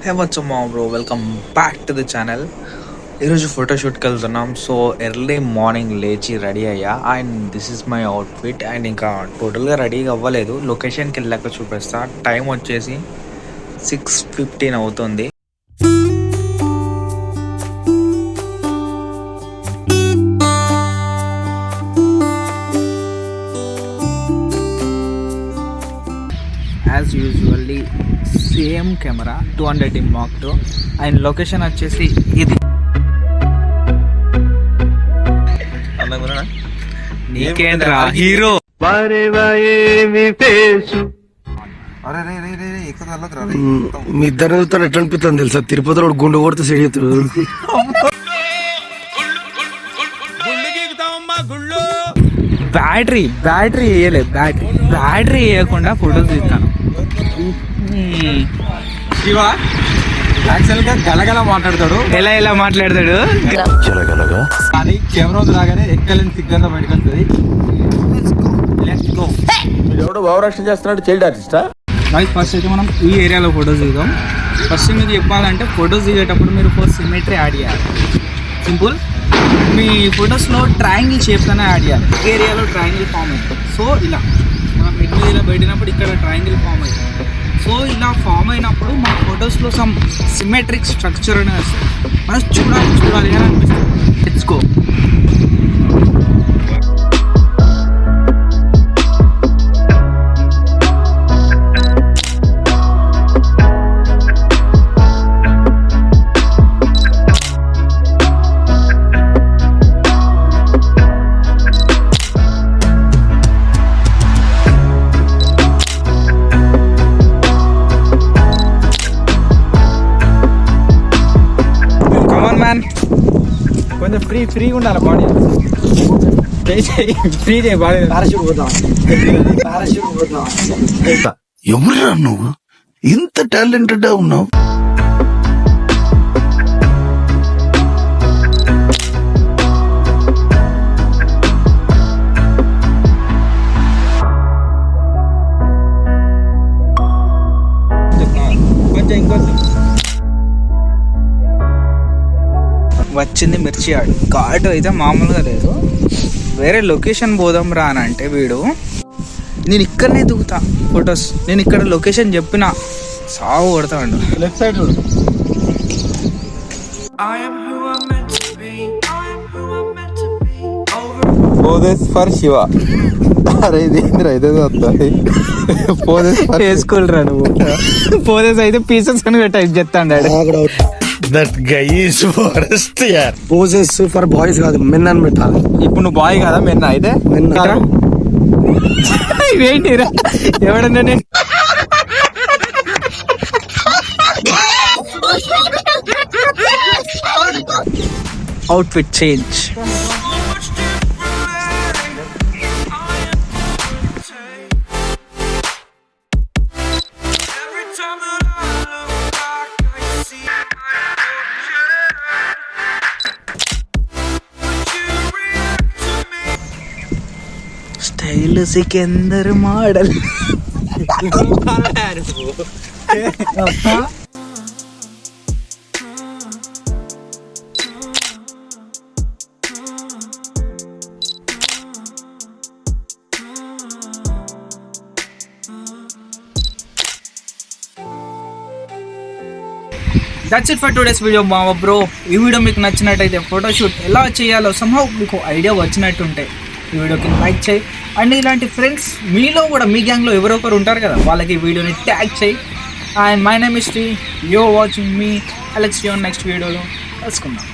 Hey what's మా bro, welcome back to the channel. ఈరోజు ఫోటోషూట్కి వెళ్తున్నాం. సో ఎర్లీ మార్నింగ్ లేచి రెడీ అయ్యా and this is my outfit. And ఇంకా టోటల్గా రెడీగా అవ్వలేదు, లొకేషన్కి వెళ్ళాక చూపిస్తా. టైం వచ్చేసి 6:15 అవుతుంది. As usually same camera 200D Mark II and location వచ్చేసి ఇది. నీకేంద్రా హీరో. మీ ఇద్దరు ఎట్లా అనిపిస్తుంది తెలుసా? తిరుపతిలో గుండు కొడితే సెడియతుడు. బ్యాటరీ వేయలేదు, బ్యాటరీ వేయకుండా ఫోటోస్ తీస్తాను. శివ యాక్చువల్ గా గలగల మాట్లాడతాడు. ఎలా మాట్లాడతాడు కానీ కెమెరా రాగానే ఎక్కలేని సిగ్నల్ బయటకు వస్తుంది. ఎవడో భావరక్షణ చేస్తున్నాడు, చైల్డ్ ఆర్టిస్టా? ఫస్ట్ అయితే మనం ఈ ఏరియాలో ఫొటోస్ దిగుదాం. ఫస్ట్ మీకు చెప్పాలంటే ఫొటోస్ దిగేటప్పుడు మీరు ఫస్ట్ సిమెట్రీ యాడ్ చేయాలి. సింపుల్. మీ ఫొటోస్లో ట్రయాంగిల్ షేప్తోనే యాడ్ చేయాలి. ఏరియాలో ట్రయాంగిల్ ఫామ్ అవుతుంది. సో ఇలా మనం మిడ్ మీద ఇలా పెట్టినప్పుడు ఇక్కడ ట్రయాంగిల్ ఫామ్ అవుతుంది. సో ఇలా ఫామ్ అయినప్పుడు మన ఫొటోస్లో సమ్ సిమెట్రిక్ స్ట్రక్చర్ అనేది వస్తుంది. మనం చూడాలి అని అనిపిస్తుంది. Let's go. కొంచెం ఫ్రీగా ఉండాలి బాడీ. ఫ్రీ చేయి బాడీ. ఎవరురా నువ్వు? ఇంత టాలెంటెడ్ ఉన్నావు. కొంచెం ఇంకొంచెం వచ్చింది మిర్చి ఆడు. ఘాటు అయితే మామూలుగా లేదు. వేరే లొకేషన్ పోదాం రా అని అంటే వీడు నేను ఇక్కడనే దిగుతా ఫొటోస్. నేను ఇక్కడ లొకేషన్ చెప్పిన సాగు కొడతాడు. లెఫ్ట్ సైడ్ పోదేస్ ఫర్ శివ. అరే ఇదేంద్రా ఇదే వస్తుంది. పోదేస్ వేసుకోలేరా నువ్వు? పోదేస్ అయితే పీసెస్ అని టైప్ చెప్తాడు. దట్ గై ఈస్ ఫారెస్ట్ యార్. పోజెస్ ఫర్ బాయ్స్ కాదు, మెన్ అని పెట్టాలి. ఇప్పుడు నువ్వు బాయ్ కదా మెన్ అయితే ఏంటిరా ఎవడన్నా నేను outfit change. Style Sikandar model. That's it for today's video మా బ్రో. ఈ వీడియో మీకు నచ్చినట్టయితే ఫోటోషూట్ ఎలా చేయాలో సంహౌ మీకు ఐడియా వచ్చినట్టుంటే ఈ వీడియోకి లైక్ చేయి. అండ్ ఇలాంటి ఫ్రెండ్స్ మీలో కూడా మీ గ్యాంగ్లో ఎవరో ఒకరు ఉంటారు కదా, వాళ్ళకి ఈ వీడియోని ట్యాగ్ చేయి. And my name is Shri, you watching me. Next వీడియోలో కలుసుకుందాం.